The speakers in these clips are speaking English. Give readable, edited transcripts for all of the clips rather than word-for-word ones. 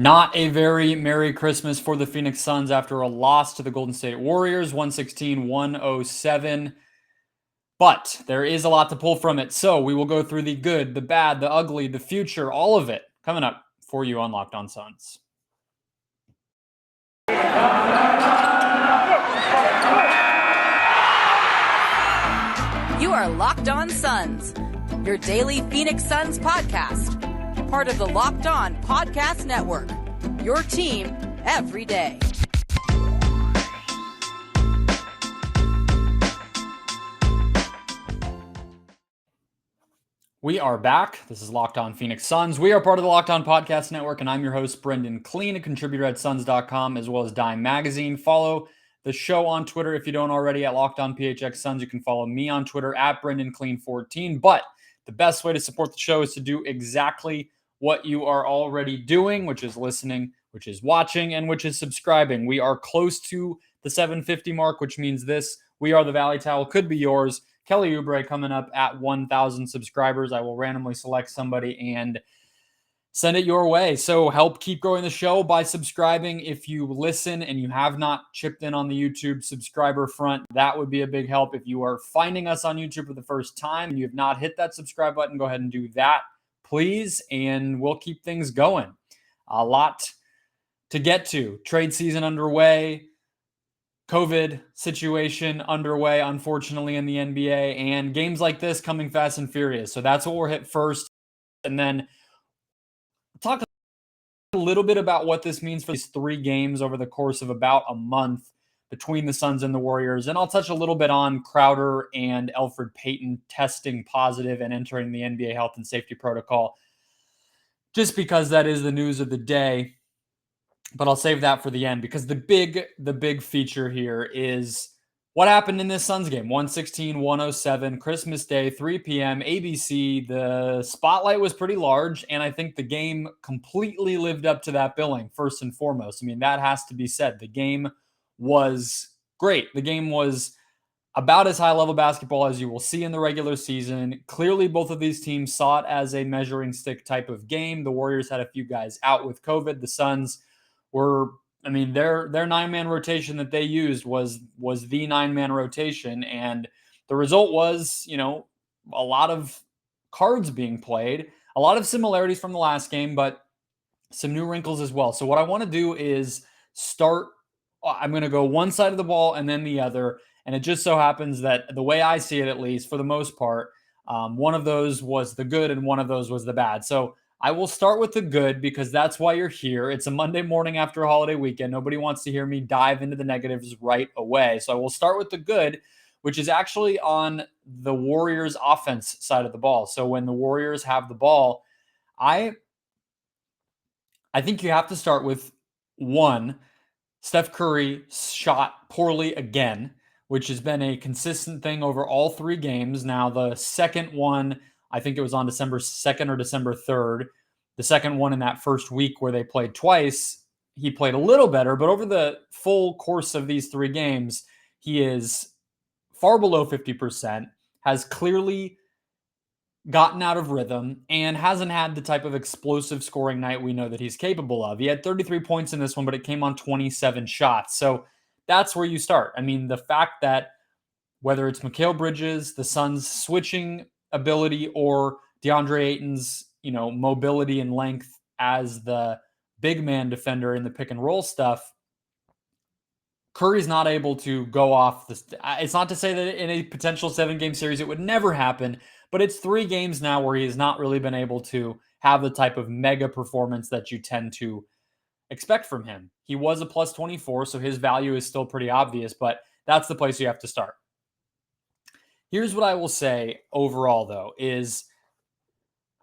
Not a very Merry Christmas for the Phoenix Suns after a loss to the Golden State Warriors, 116-107. But there is a lot to pull from it. So we will go through the good, the bad, the ugly, the future, all of it coming up for you on Locked On Suns. You are Locked On Suns, your daily Phoenix Suns podcast. Part of the Locked On Podcast Network, your team every day. We are back. This is Locked On Phoenix Suns. We are part of the Locked On Podcast Network, and I'm your host, Brendon Kleen, a contributor at Suns.com, as well as Dime Magazine. Follow the show on Twitter if you don't already at Locked On PHX Suns. You can follow me on Twitter at Brendon Kleen 14. But the best way to support the show is to do exactly what you are already doing, which is listening, which is watching, and which is subscribing. We are close to the 750 mark, which means this. We Are the Valley Towel could be yours. Kelly Oubre coming up at 1,000 subscribers. I will randomly select somebody and send it your way. So help keep growing the show by subscribing. If you listen and you have not chipped in on the YouTube subscriber front, that would be a big help. If you are finding us on YouTube for the first time and you have not hit that subscribe button, go ahead and do that, please, and we'll keep things going. A lot to get to. Trade season underway. COVID situation underway, unfortunately, in the NBA, and games like this coming fast and furious. So that's what we're hit first. And then talk a little bit about what this means for these three games over the course of about a month between the Suns and the Warriors. And I'll touch a little bit on Crowder and Elfrid Payton testing positive and entering the NBA health and safety protocol, just because that is the news of the day. But I'll save that for the end, because the big feature here is what happened in this Suns game. 116-107, Christmas Day, 3 p.m., ABC. The spotlight was pretty large, and I think the game completely lived up to that billing, first and foremost. I mean, that has to be said. The game was great. The game was about as high-level basketball as you will see in the regular season. Clearly, both of these teams saw it as a measuring stick type of game. The Warriors had a few guys out with COVID. The Suns were, their 9-man rotation that they used was the 9-man rotation. And the result was, a lot of cards being played, a lot of similarities from the last game, but some new wrinkles as well. So what I want to do is I'm going to go one side of the ball and then the other. And it just so happens that the way I see it, at least for the most part, one of those was the good and one of those was the bad. So I will start with the good, because that's why you're here. It's a Monday morning after a holiday weekend. Nobody wants to hear me dive into the negatives right away. So I will start with the good, which is actually on the Warriors offense side of the ball. So when the Warriors have the ball, I think you have to start with one. Steph Curry shot poorly again, which has been a consistent thing over all three games. Now, the second one, I think it was on December 2nd or December 3rd. The second one in that first week where they played twice, he played a little better. But over the full course of these three games, he is far below 50%, has clearly gotten out of rhythm, and hasn't had the type of explosive scoring night we know that he's capable of. He had 33 points in this one, but it came on 27 shots. So that's where you start. The fact that whether it's Mikal Bridges, the Suns' switching ability, or DeAndre Ayton's, mobility and length as the big man defender in the pick and roll stuff, Curry's not able to go off this. It's not to say that in a potential 7-game series it would never happen, but it's 3 games now where he has not really been able to have the type of mega performance that you tend to expect from him. He was a plus 24, so his value is still pretty obvious, but that's the place you have to start. Here's what I will say overall, though, is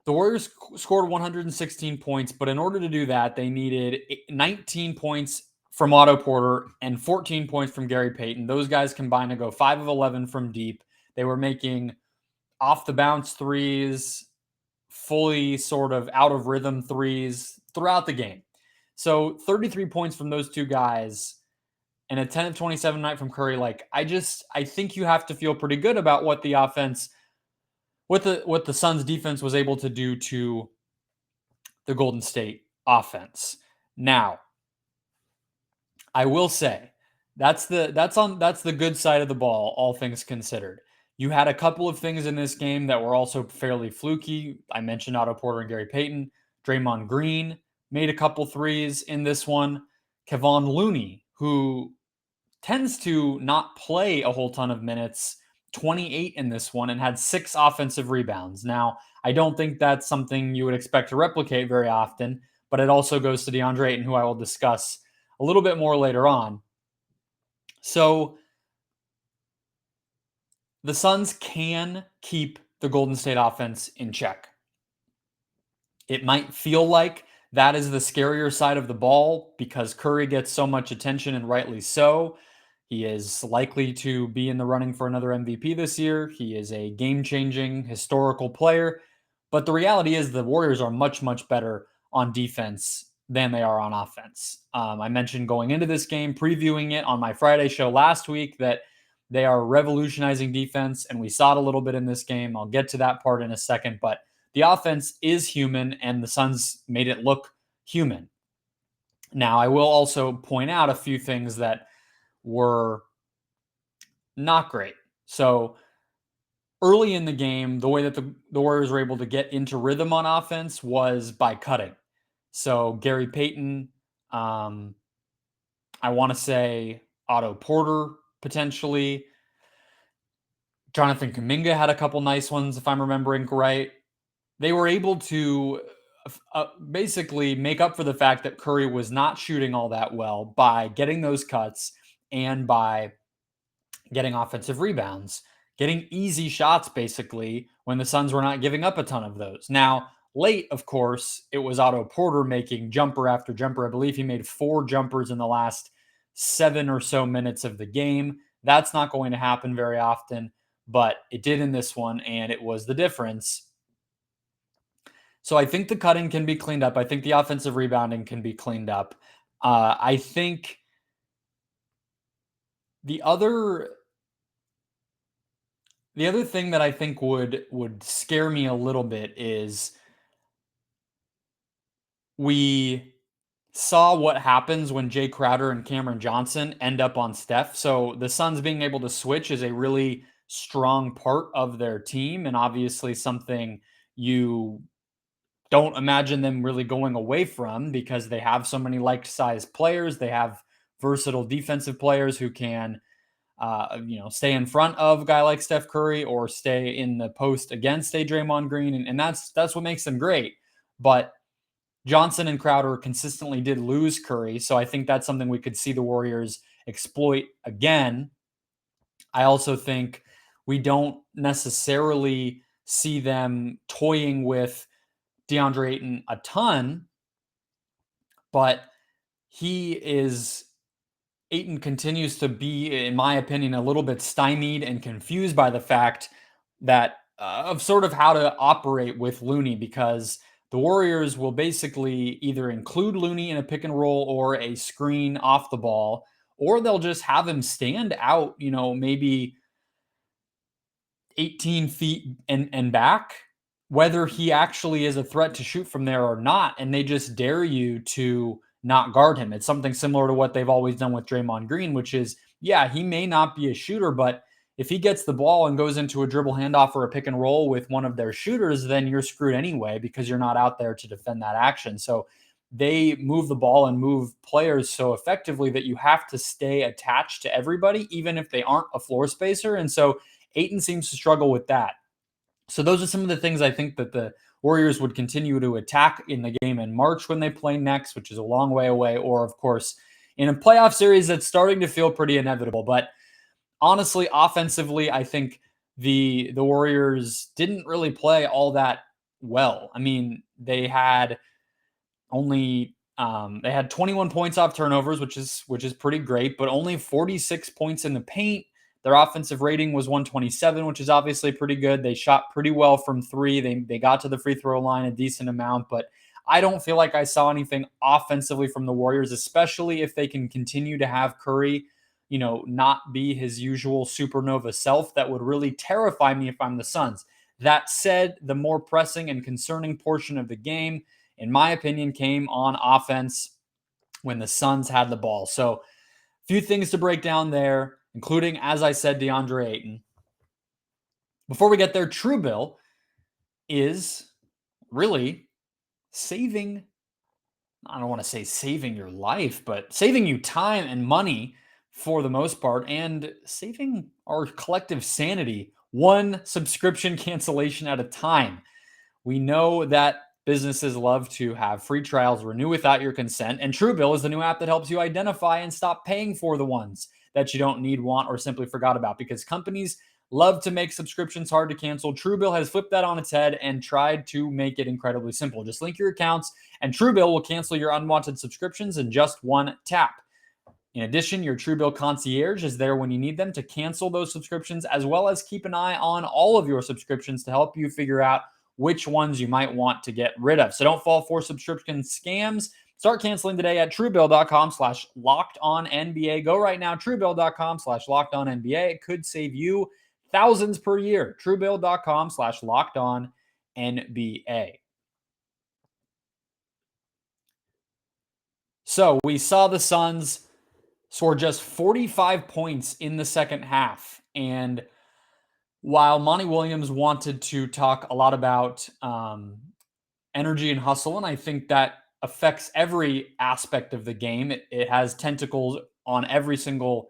the Warriors scored 116 points, but in order to do that, they needed 19 points from Otto Porter and 14 points from Gary Payton. Those guys combined to go 5 of 11 from deep. They were making off-the-bounce threes, fully sort of out-of-rhythm threes throughout the game. So 33 points from those two guys and a 10 of 27 night from Curry. I think you have to feel pretty good about what the offense, what the Suns defense was able to do to the Golden State offense. Now, I will say that's the good side of the ball, all things considered. You had a couple of things in this game that were also fairly fluky. I mentioned Otto Porter and Gary Payton. Draymond Green made a couple threes in this one. Kevon Looney, who tends to not play a whole ton of minutes, 28 in this one, and had 6 offensive rebounds. Now, I don't think that's something you would expect to replicate very often, but it also goes to DeAndre Ayton, who I will discuss a little bit more later on. So the Suns can keep the Golden State offense in check. It might feel like that is the scarier side of the ball because Curry gets so much attention, and rightly so. He is likely to be in the running for another MVP this year. He is a game-changing, historical player. But the reality is the Warriors are much, much better on defense than they are on offense. I mentioned going into this game, previewing it on my Friday show last week, that they are revolutionizing defense, and we saw it a little bit in this game. I'll get to that part in a second, but the offense is human, and the Suns made it look human. Now, I will also point out a few things that were not great. So early in the game, the way that the Warriors were able to get into rhythm on offense was by cutting. So Gary Payton, I want to say Otto Porter potentially. Jonathan Kuminga had a couple nice ones, if I'm remembering right. They were able to basically make up for the fact that Curry was not shooting all that well by getting those cuts and by getting offensive rebounds, getting easy shots basically when the Suns were not giving up a ton of those. Now, late, of course, it was Otto Porter making jumper after jumper. I believe he made 4 jumpers in the last 7 or so minutes of the game. That's not going to happen very often, but it did in this one, and it was the difference. So I think the cutting can be cleaned up. I think the offensive rebounding can be cleaned up. I think the other thing that I think would scare me a little bit is we saw what happens when Jay Crowder and Cameron Johnson end up on Steph. So the Suns being able to switch is a really strong part of their team, and obviously something you don't imagine them really going away from because they have so many like-sized players. They have versatile defensive players who can, stay in front of a guy like Steph Curry or stay in the post against a Draymond Green, and that's what makes them great. But Johnson and Crowder consistently did lose Curry, so I think that's something we could see the Warriors exploit again. I also think we don't necessarily see them toying with DeAndre Ayton a ton, but Ayton continues to be, in my opinion, a little bit stymied and confused by the fact that of sort of how to operate with Looney, because the Warriors will basically either include Looney in a pick and roll or a screen off the ball, or they'll just have him stand out, maybe 18 feet and back, whether he actually is a threat to shoot from there or not, and they just dare you to not guard him. It's something similar to what they've always done with Draymond Green, which is, yeah, he may not be a shooter, but if he gets the ball and goes into a dribble handoff or a pick and roll with one of their shooters, then you're screwed anyway because you're not out there to defend that action. So they move the ball and move players so effectively that you have to stay attached to everybody, even if they aren't a floor spacer. And so Ayton seems to struggle with that. So those are some of the things I think that the Warriors would continue to attack in the game in March when they play next, which is a long way away, or of course in a playoff series that's starting to feel pretty inevitable. But honestly, offensively, I think the Warriors didn't really play all that well. I mean, they had 21 points off turnovers, which is pretty great, but only 46 points in the paint. Their offensive rating was 127, which is obviously pretty good. They shot pretty well from 3. They got to the free throw line a decent amount, but I don't feel like I saw anything offensively from the Warriors, especially if they can continue to have Curry, not be his usual supernova self. That would really terrify me if I'm the Suns. That said, the more pressing and concerning portion of the game, in my opinion, came on offense. when the Suns had the ball. So a few things to break down there, including, as I said, DeAndre Ayton. Before we get there, TrueBill is really saving, I don't want to say saving your life, but saving you time and money for the most part, and saving our collective sanity one subscription cancellation at a time. We know that businesses love to have free trials renew without your consent, and TrueBill is the new app that helps you identify and stop paying for the ones that you don't need, want, or simply forgot about. Because companies love to make subscriptions hard to cancel, TrueBill has flipped that on its head and tried to make it incredibly simple. Just link your accounts, and TrueBill will cancel your unwanted subscriptions in just one tap. In addition, your TrueBill concierge is there when you need them to cancel those subscriptions, as well as keep an eye on all of your subscriptions to help you figure out which ones you might want to get rid of. So don't fall for subscription scams. Start canceling today at TrueBill.com/LockedOnNBA. Go right now, TrueBill.com/LockedOnNBA. It could save you thousands per year. TrueBill.com/LockedOnNBA. So we saw the Suns score just 45 points in the second half. And while Monty Williams wanted to talk a lot about energy and hustle, and I think that affects every aspect of the game, it has tentacles on every single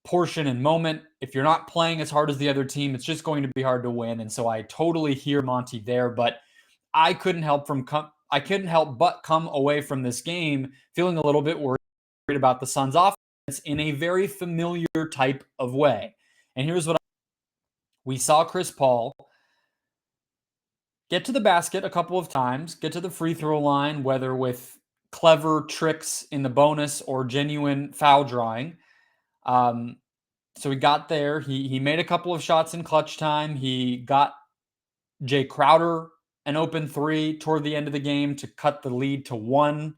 portion and moment. If you're not playing as hard as the other team, it's just going to be hard to win. And so I totally hear Monty there, but I couldn't help but come away from this game feeling a little bit worried about the Suns' offense in a very familiar type of way. And here's what we saw: Chris Paul get to the basket a couple of times, get to the free throw line, whether with clever tricks in the bonus or genuine foul drawing. So he got there. He made a couple of shots in clutch time. He got Jay Crowder an open three toward the end of the game to cut the lead to 1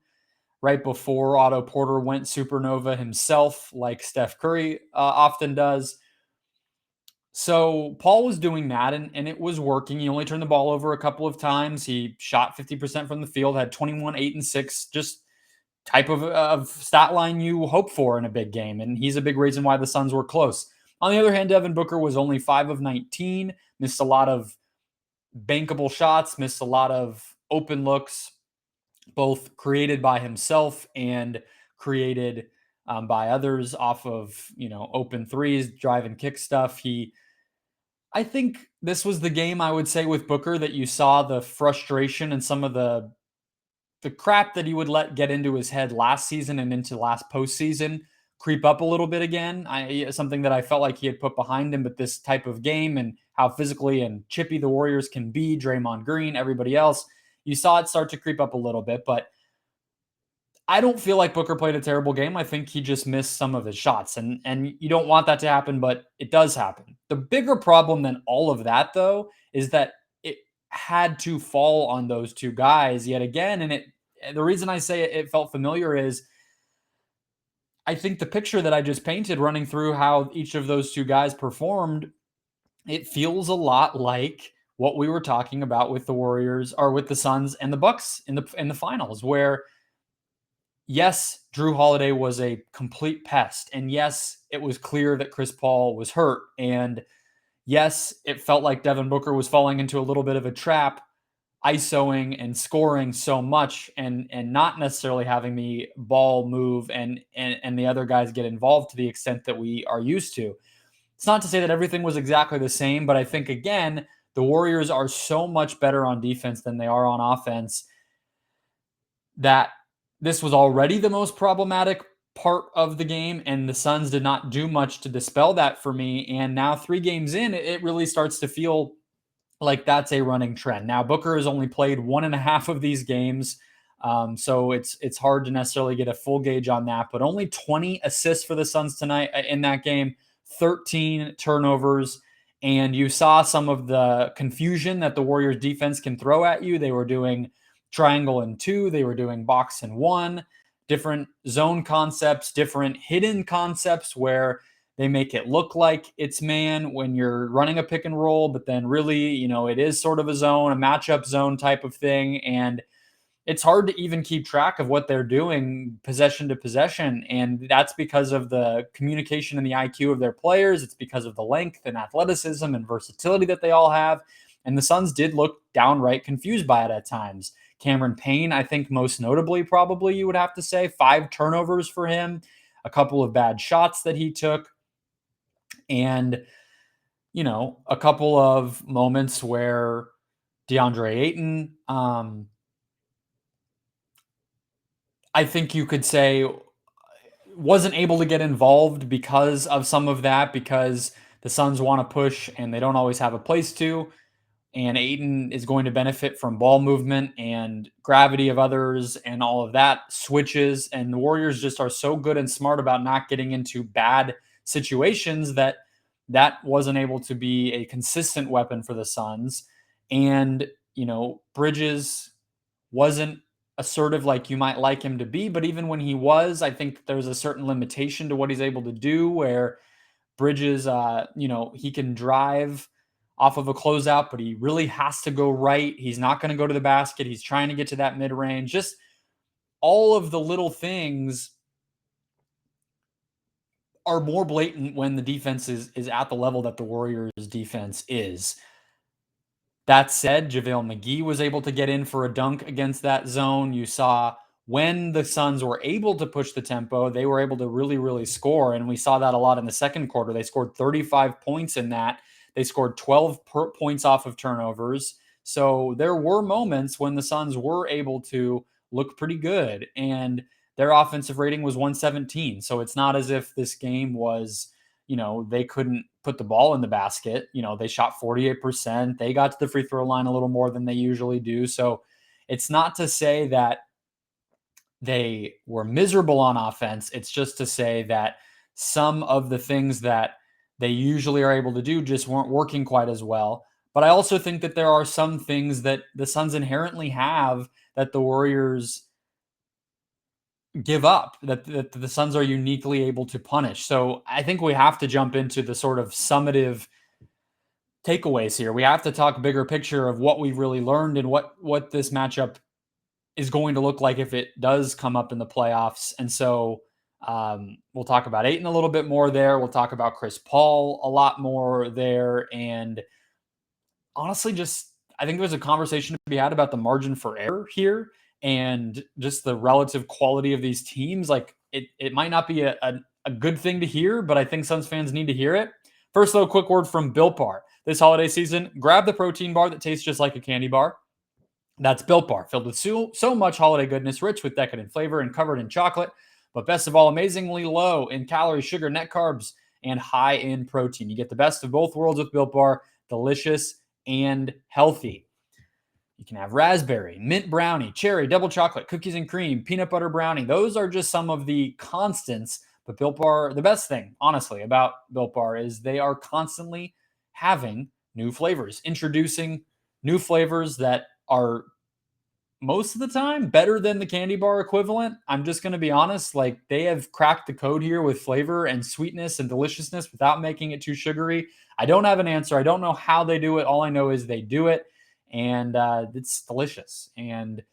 right before Otto Porter went supernova himself, like Steph Curry often does. So Paul was doing that, and it was working. He only turned the ball over a couple of times. He shot 50% from the field, had 21, 8, and 6, just type of stat line you hope for in a big game. And he's a big reason why the Suns were close. On the other hand, Devin Booker was only 5 of 19, missed a lot of bankable shots, missed a lot of open looks, both created by himself and created by others off of, open threes, drive and kick stuff. I think this was the game, I would say, with Booker that you saw the frustration and some of the crap that he would let get into his head last season and into last postseason creep up a little bit again. Something that I felt like he had put behind him, but this type of game and how physically and chippy the Warriors can be, Draymond Green, everybody else, you saw it start to creep up a little bit. But I don't feel like Booker played a terrible game. I think he just missed some of his shots, and you don't want that to happen, but it does happen. The bigger problem than all of that, though, is that it had to fall on those two guys yet again. And the reason I say it felt familiar is I think the picture that I just painted running through how each of those two guys performed, it feels a lot like what we were talking about with the Warriors or with the Suns and the Bucks in the finals, where yes, Drew Holiday was a complete pest. And yes, it was clear that Chris Paul was hurt. And yes, it felt like Devin Booker was falling into a little bit of a trap, ISOing and scoring so much and not necessarily having the ball move and the other guys get involved to the extent that we are used to. It's not to say that everything was exactly the same, but I think, again, the Warriors are so much better on defense than they are on offense that this was already the most problematic part of the game, and the Suns did not do much to dispel that for me. And now 3 games in, it really starts to feel like that's a running trend. Now, Booker has only played 1.5 of these games, so it's hard to necessarily get a full gauge on that, but only 20 assists for the Suns tonight in that game, 13 turnovers, and you saw some of the confusion that the Warriors defense can throw at you. They were doing triangle and 2, they were doing box and 1, different zone concepts, different hidden concepts where they make it look like it's man when you're running a pick and roll, but then really, it is sort of a zone, a matchup zone type of thing. And it's hard to even keep track of what they're doing possession to possession. And that's because of the communication and the IQ of their players. It's because of the length and athleticism and versatility that they all have. And the Suns did look downright confused by it at times. Cameron Payne, I think most notably, probably you would have to say, 5 turnovers for him, a couple of bad shots that he took, and, a couple of moments where DeAndre Ayton, I think you could say, wasn't able to get involved because of some of that, because the Suns want to push and they don't always have a place to. And Ayton is going to benefit from ball movement and gravity of others and all of that switches. And the Warriors just are so good and smart about not getting into bad situations that wasn't able to be a consistent weapon for the Suns. And, Bridges wasn't assertive like you might like him to be, but even when he was, I think there's a certain limitation to what he's able to do, where Bridges, he can drive off of a closeout, but he really has to go right. He's not going to go to the basket. He's trying to get to that mid-range. Just all of the little things are more blatant when the defense is at the level that the Warriors defense is. That said, JaVale McGee was able to get in for a dunk against that zone. You saw when the Suns were able to push the tempo, they were able to really, really score. And we saw that a lot in the second quarter. They scored 35 points in that. They scored 12 points off of turnovers. So there were moments when the Suns were able to look pretty good. And their offensive rating was 117. So it's not as if this game was, they couldn't put the ball in the basket. They shot 48%. They got to the free throw line a little more than they usually do. So it's not to say that they were miserable on offense. It's just to say that some of the things that they usually are able to do just weren't working quite as well. But I also think that there are some things that the Suns inherently have that the Warriors give up, that the Suns are uniquely able to punish. So I think we have to jump into the sort of summative takeaways here. We have to talk bigger picture of what we've really learned and what this matchup is going to look like if it does come up in the playoffs. And so we'll talk about Ayton a little bit more there. We'll talk about Chris Paul a lot more there. And honestly, I think there's a conversation to be had about the margin for error here and just the relative quality of these teams. Like it might not be a good thing to hear, but I think Suns fans need to hear it. First, though, quick word from Built Bar. This holiday season, grab the protein bar that tastes just like a candy bar. That's Built Bar, filled with so much holiday goodness, rich with decadent flavor and covered in chocolate, but best of all, amazingly low in calories, sugar, net carbs, and high in protein. You get the best of both worlds with Built Bar, delicious and healthy. You can have raspberry, mint brownie, cherry, double chocolate, cookies and cream, peanut butter brownie. Those are just some of the constants. But Built Bar, the best thing, honestly, about Built Bar is they are constantly having new flavors, introducing new flavors that are most of the time better than the candy bar equivalent. I'm just going to be honest. Like, they have cracked the code here with flavor and sweetness and deliciousness without making it too sugary. I don't have an answer. I don't know how they do it. All I know is they do it, and it's delicious. And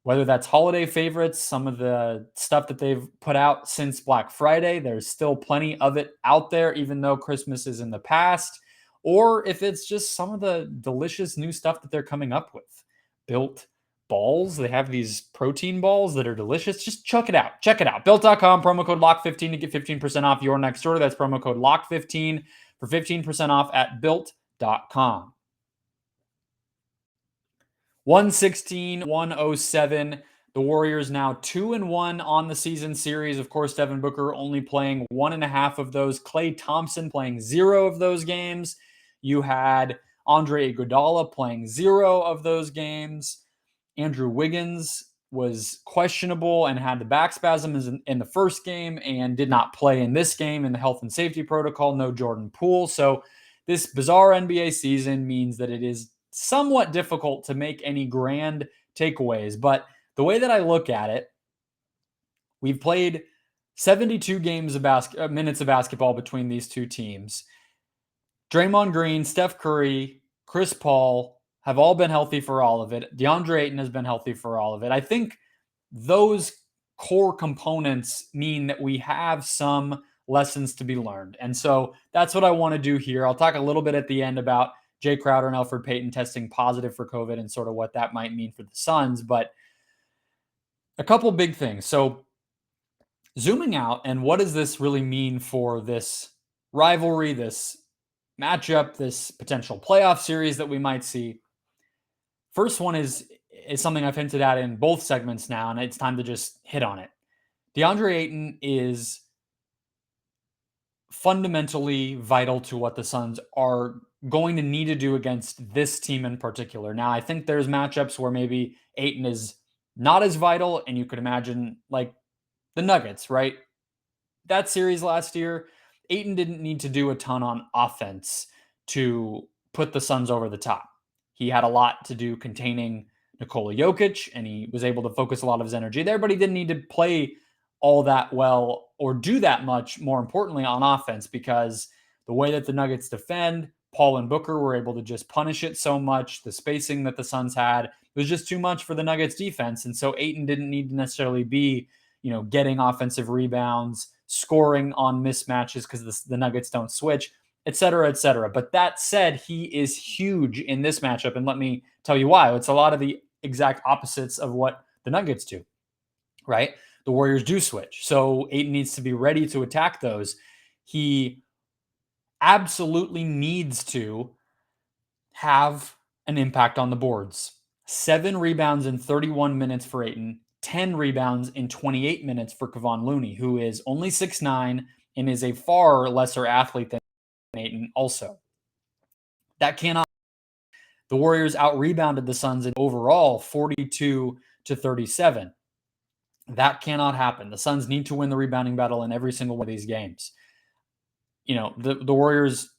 whether that's holiday favorites, some of the stuff that they've put out since Black Friday, there's still plenty of it out there, even though Christmas is in the past, or if it's just some of the delicious new stuff that they're coming up with. Built balls. They have these protein balls that are delicious. Just check it out. Check it out. Built.com, promo code LOCK15 to get 15% off your next order. That's promo code LOCK15 for 15% off at Built.com. 116-107. The Warriors now 2-1 on the season series. Of course, Devin Booker only playing 1.5 of those. Klay Thompson playing 0 of those games. You had Andre Iguodala playing 0 of those games. Andrew Wiggins was questionable and had the back spasms in the first game and did not play in this game in the health and safety protocol. No Jordan Poole. So this bizarre NBA season means that it is somewhat difficult to make any grand takeaways. But the way that I look at it, we've played 72 games of minutes of basketball between these two teams. Draymond Green, Steph Curry, Chris Paul have all been healthy for all of it. DeAndre Ayton has been healthy for all of it. I think those core components mean that we have some lessons to be learned. And so that's what I want to do here. I'll talk a little bit at the end about Jay Crowder and Elfrid Payton testing positive for COVID and sort of what that might mean for the Suns. But a couple big things. So zooming out, and what does this really mean for this rivalry, this matchup, this potential playoff series that we might see? First one is something I've hinted at in both segments now, and it's time to just hit on it. DeAndre Ayton is fundamentally vital to what the Suns are going to need to do against this team in particular. Now, I think there's matchups where maybe Ayton is not as vital, and you could imagine like the Nuggets, right? That series last year, Ayton didn't need to do a ton on offense to put the Suns over the top. He had a lot to do containing Nikola Jokic, and he was able to focus a lot of his energy there, but he didn't need to play all that well or do that much, more importantly, on offense, because the way that the Nuggets defend, Paul and Booker were able to just punish it so much. The spacing that the Suns had was just too much for the Nuggets defense. And so Ayton didn't need to necessarily be, getting offensive rebounds, scoring on mismatches because the Nuggets don't switch, et cetera, et cetera. But that said, he is huge in this matchup. And let me tell you why. It's a lot of the exact opposites of what the Nuggets do, right? The Warriors do switch. So Ayton needs to be ready to attack those. He absolutely needs to have an impact on the boards. 7 rebounds in 31 minutes for Ayton, 10 rebounds in 28 minutes for Kevon Looney, who is only 6'9" and is a far lesser athlete than Ayton also. That cannot. The Warriors out-rebounded the Suns in overall 42-37. That cannot happen. The Suns need to win the rebounding battle in every single one of these games. The Warriors,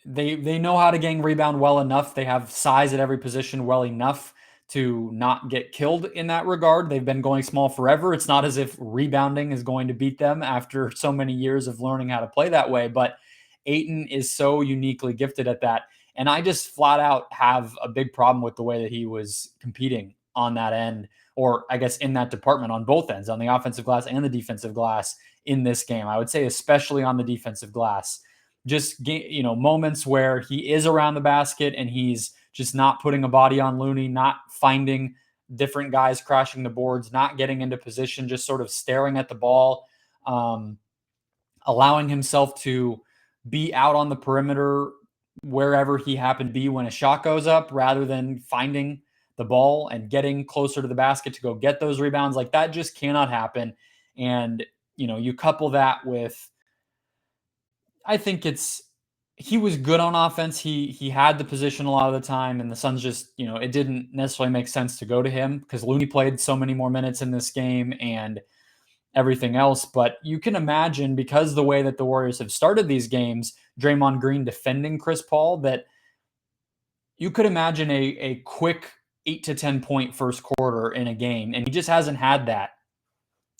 they know how to gang rebound well enough. They have size at every position well enough to not get killed in that regard. They've been going small forever. It's not as if rebounding is going to beat them after so many years of learning how to play that way. But Ayton is so uniquely gifted at that. And I just flat out have a big problem with the way that he was competing on that end, or I guess in that department on both ends, on the offensive glass and the defensive glass in this game. I would say especially on the defensive glass. Just, moments where he is around the basket and he's just not putting a body on Looney, not finding different guys crashing the boards, not getting into position, just sort of staring at the ball, allowing himself to be out on the perimeter wherever he happened to be when a shot goes up, rather than finding the ball and getting closer to the basket to go get those rebounds. Like, that just cannot happen. And, you couple that with, I think he was good on offense. He had the position a lot of the time, and the Suns just, it didn't necessarily make sense to go to him because Looney played so many more minutes in this game and everything else. But you can imagine, because the way that the Warriors have started these games, Draymond Green defending Chris Paul, that you could imagine a quick 8 to 10 point first quarter in a game. And he just hasn't had that.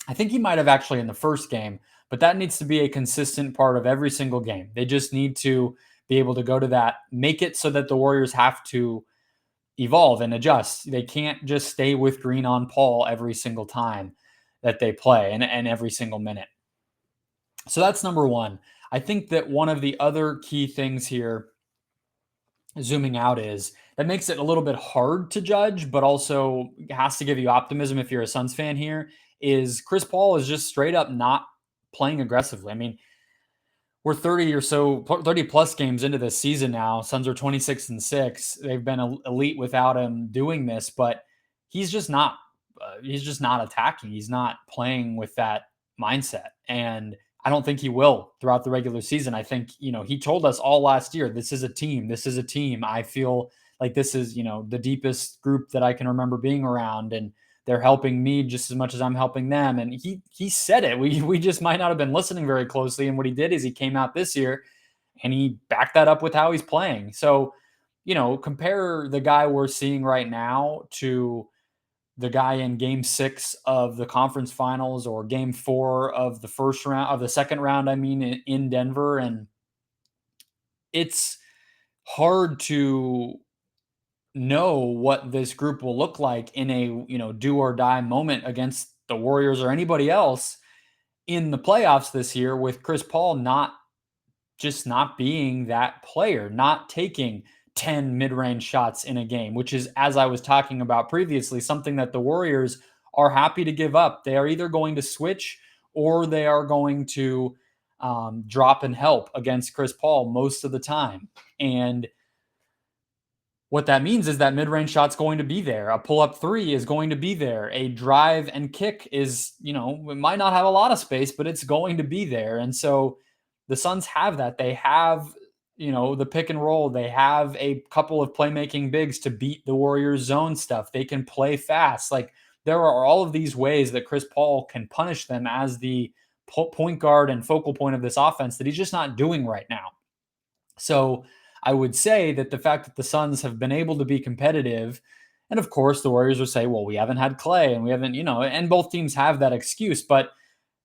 I think he might have actually in the first game, but that needs to be a consistent part of every single game. They just need to be able to go to that, make it so that the Warriors have to evolve and adjust. They can't just stay with Green on Paul every single time that they play and every single minute. So that's number one. I think that one of the other key things here, zooming out, is that makes it a little bit hard to judge, but also has to give you optimism if you're a Suns fan here, is Chris Paul is just straight up not playing aggressively. I mean, we're 30 plus games into this season now. Suns are 26-6. They've been elite without him doing this, but he's just not attacking. He's not playing with that mindset. And I don't think he will throughout the regular season. I think, he told us all last year, this is a team. This is a team. I feel like this is, the deepest group that I can remember being around, and they're helping me just as much as I'm helping them. And he said it. We just might not have been listening very closely. And what he did is he came out this year and he backed that up with how he's playing. So, compare the guy we're seeing right now to the guy in game 6 of the conference finals, or game 4 of the second round, in Denver. And it's hard to know what this group will look like in a, do or die moment against the Warriors or anybody else in the playoffs this year, with Chris Paul not being that player, not taking 10 mid-range shots in a game, which is, as I was talking about previously, something that the Warriors are happy to give up. They are either going to switch or they are going to drop and help against Chris Paul most of the time. And what that means is that mid-range shot's going to be there. A pull-up three is going to be there. A drive and kick is, it might not have a lot of space, but it's going to be there. And so the Suns have that. They have, the pick and roll. They have a couple of playmaking bigs to beat the Warriors zone stuff. They can play fast. Like, there are all of these ways that Chris Paul can punish them as the point guard and focal point of this offense that he's just not doing right now. So I would say that the fact that the Suns have been able to be competitive, and of course the Warriors would say, well, we haven't had Clay and we haven't, and both teams have that excuse. But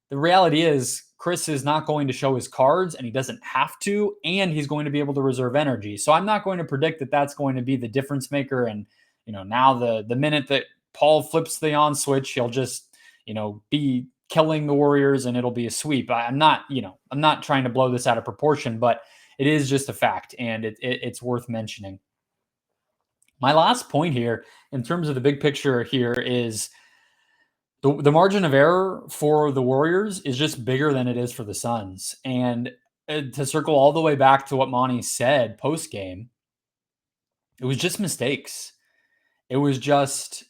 the reality is Chris is not going to show his cards, and he doesn't have to, and he's going to be able to reserve energy. So I'm not going to predict that that's going to be the difference maker. And, now the minute that Paul flips the on switch, he'll just, be killing the Warriors and it'll be a sweep. I'm not trying to blow this out of proportion, but it is just a fact, and it's worth mentioning. My last point here, in terms of the big picture here, is the margin of error for the Warriors is just bigger than it is for the Suns. And to circle all the way back to what Monty said post-game, it was just mistakes. It was just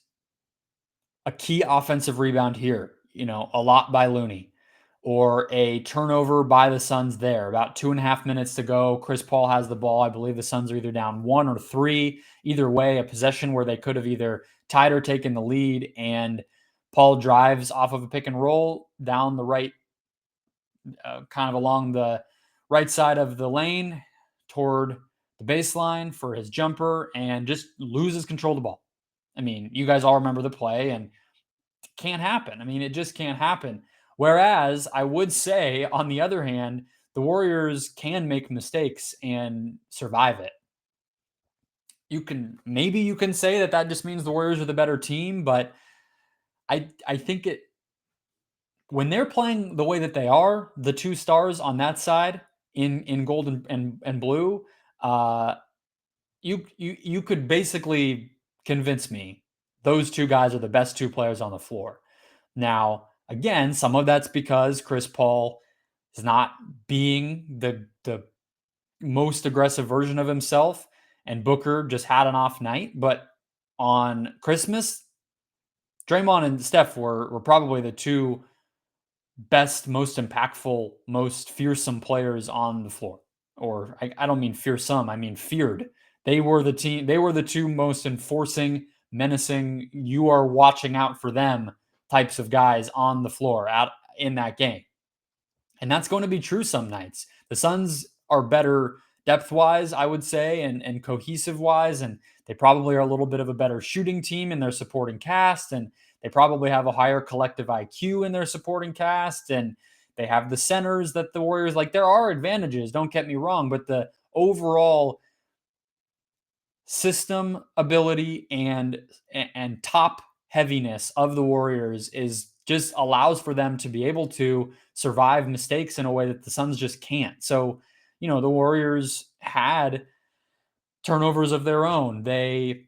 a key offensive rebound here, a lot by Looney, or a turnover by the Suns there. About 2.5 minutes to go. Chris Paul has the ball. I believe the Suns are either down 1 or 3. Either way, a possession where they could have either tied or taken the lead, and Paul drives off of a pick and roll down the right, kind of along the right side of the lane toward the baseline for his jumper, and just loses control of the ball. I mean, you guys all remember the play, and it can't happen. I mean, it just can't happen. Whereas I would say, on the other hand, the Warriors can make mistakes and survive it. You can say that just means the Warriors are the better team, but I think when they're playing the way that they are, the two stars on that side in gold and blue, you could basically convince me those two guys are the best two players on the floor. Now, again, some of that's because Chris Paul is not being the most aggressive version of himself, and Booker just had an off night. But on Christmas, Draymond and Steph were probably the two best, most impactful, most fearsome players on the floor. Or I don't mean fearsome, I mean feared. They were the team. They were the two most enforcing, menacing, you are watching out for them types of guys on the floor out in that game. And that's going to be true some nights. The Suns are better depth-wise, I would say, and cohesive-wise, and they probably are a little bit of a better shooting team in their supporting cast, and they probably have a higher collective IQ in their supporting cast, and they have the centers that the Warriors like. There are advantages, don't get me wrong, but the overall system ability and top heaviness of the Warriors is just allows for them to be able to survive mistakes in a way that the Suns just can't. So, the Warriors had turnovers of their own. They,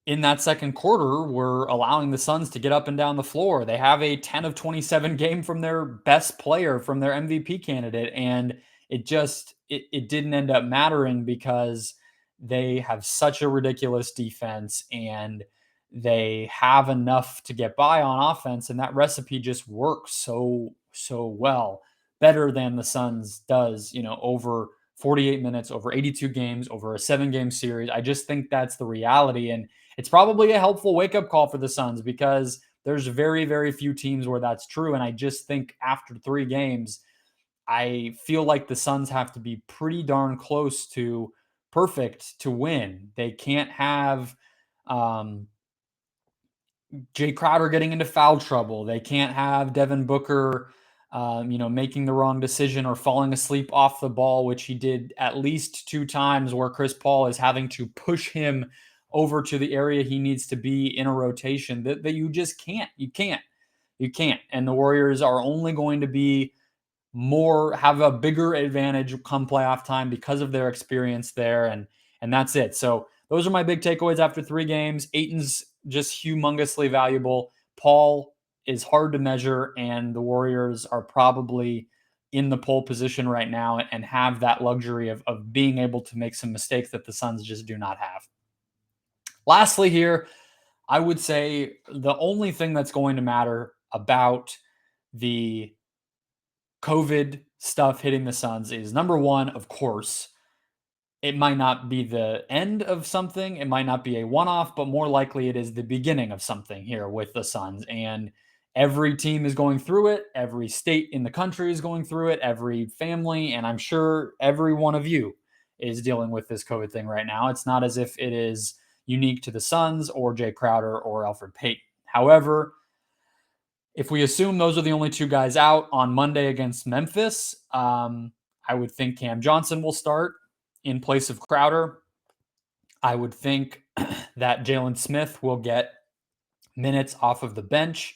in that second quarter, were allowing the Suns to get up and down the floor. They have a 10 of 27 game from their best player, from their MVP candidate, and it didn't end up mattering because they have such a ridiculous defense and they have enough to get by on offense, and that recipe just works so well, better than the Suns does, over 48 minutes, over 82 games, over a 7-game series. I just think that's the reality, and it's probably a helpful wake-up call for the Suns because there's very, very few teams where that's true, and I just think after 3 games, I feel like the Suns have to be pretty darn close to perfect to win. They can't have Jay Crowder getting into foul trouble. They can't have Devin Booker making the wrong decision or falling asleep off the ball, which he did at least 2 times, where Chris Paul is having to push him over to the area he needs to be in a rotation that you just can't. You can't. And the Warriors are only going to have a bigger advantage come playoff time because of their experience there. And that's it. So those are my big takeaways after 3 games. Ayton's just humongously valuable. Paul is hard to measure, and the Warriors are probably in the pole position right now and have that luxury of being able to make some mistakes that the Suns just do not have. Lastly here, I would say the only thing that's going to matter about the COVID stuff hitting the Suns is, number one, of course, it might not be the end of something. It might not be a one-off, but more likely it is the beginning of something here with the Suns. And every team is going through it. Every state in the country is going through it. Every family, and I'm sure every one of you is dealing with this COVID thing right now. It's not as if it is unique to the Suns or Jay Crowder or Elfrid Payton. However, if we assume those are the only 2 guys out on Monday against Memphis, I would think Cam Johnson will start in place of Crowder. I would think that Jalen Smith will get minutes off of the bench.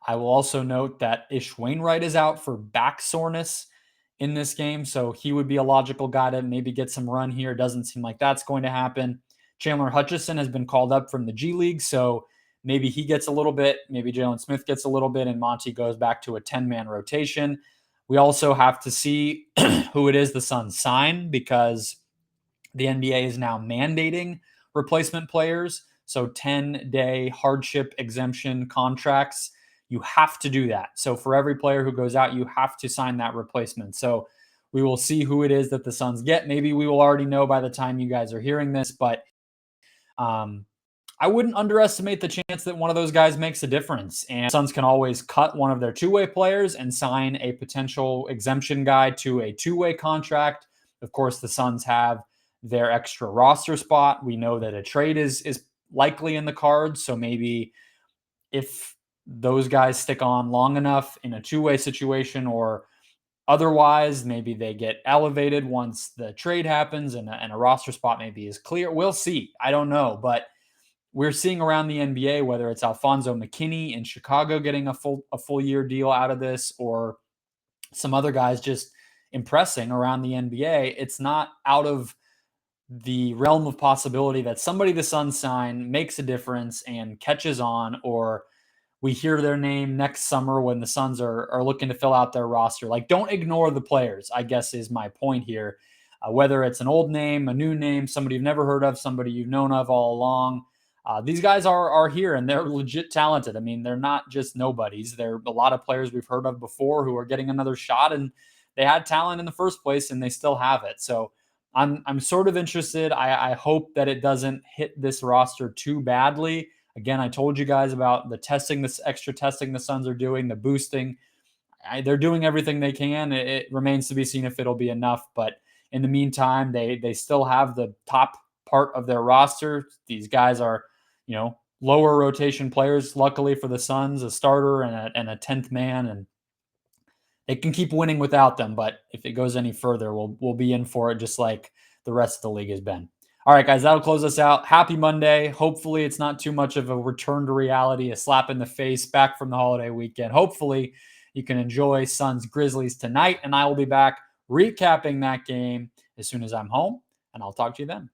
I will also note that Ish Wainwright is out for back soreness in this game, so he would be a logical guy to maybe get some run here. Doesn't seem like that's going to happen. Chandler Hutchison has been called up from the G League, so maybe he gets a little bit, maybe Jalen Smith gets a little bit, and Monty goes back to a 10-man rotation. We also have to see who it is the Suns sign, because the NBA is now mandating replacement players. So 10-day hardship exemption contracts, you have to do that. So for every player who goes out, you have to sign that replacement. So we will see who it is that the Suns get. Maybe we will already know by the time you guys are hearing this, but I wouldn't underestimate the chance that one of those guys makes a difference. And Suns can always cut one of their 2-way players and sign a potential exemption guy to a 2-way contract. Of course, the Suns have their extra roster spot. We know that a trade is likely in the cards. So maybe if those guys stick on long enough in a 2-way situation, or otherwise, maybe they get elevated once the trade happens and a roster spot maybe is clear. We'll see. I don't know. But we're seeing around the NBA, whether it's Alfonso McKinney in Chicago getting a full year deal out of this, or some other guys just impressing around the NBA, it's not out of the realm of possibility that somebody the Suns sign makes a difference and catches on, or we hear their name next summer when the Suns are looking to fill out their roster. Like, don't ignore the players, I guess is my point here. Whether it's an old name, a new name, somebody you've never heard of, somebody you've known of all along. These guys are here, and they're legit talented. I mean, they're not just nobodies. They're a lot of players we've heard of before who are getting another shot, and they had talent in the first place, and they still have it. So I'm sort of interested. I hope that it doesn't hit this roster too badly. Again, I told you guys about the testing, this extra testing the Suns are doing, the boosting. They're doing everything they can. It remains to be seen if it'll be enough. But in the meantime, they still have the top part of their roster. These guys are, lower rotation players, luckily for the Suns, a starter and a 10th man, and they can keep winning without them. But if it goes any further, we'll be in for it, just like the rest of the league has been. All right, guys, that'll close us out. Happy Monday. Hopefully it's not too much of a return to reality, a slap in the face back from the holiday weekend. Hopefully you can enjoy Suns Grizzlies tonight, and I will be back recapping that game as soon as I'm home, and I'll talk to you then.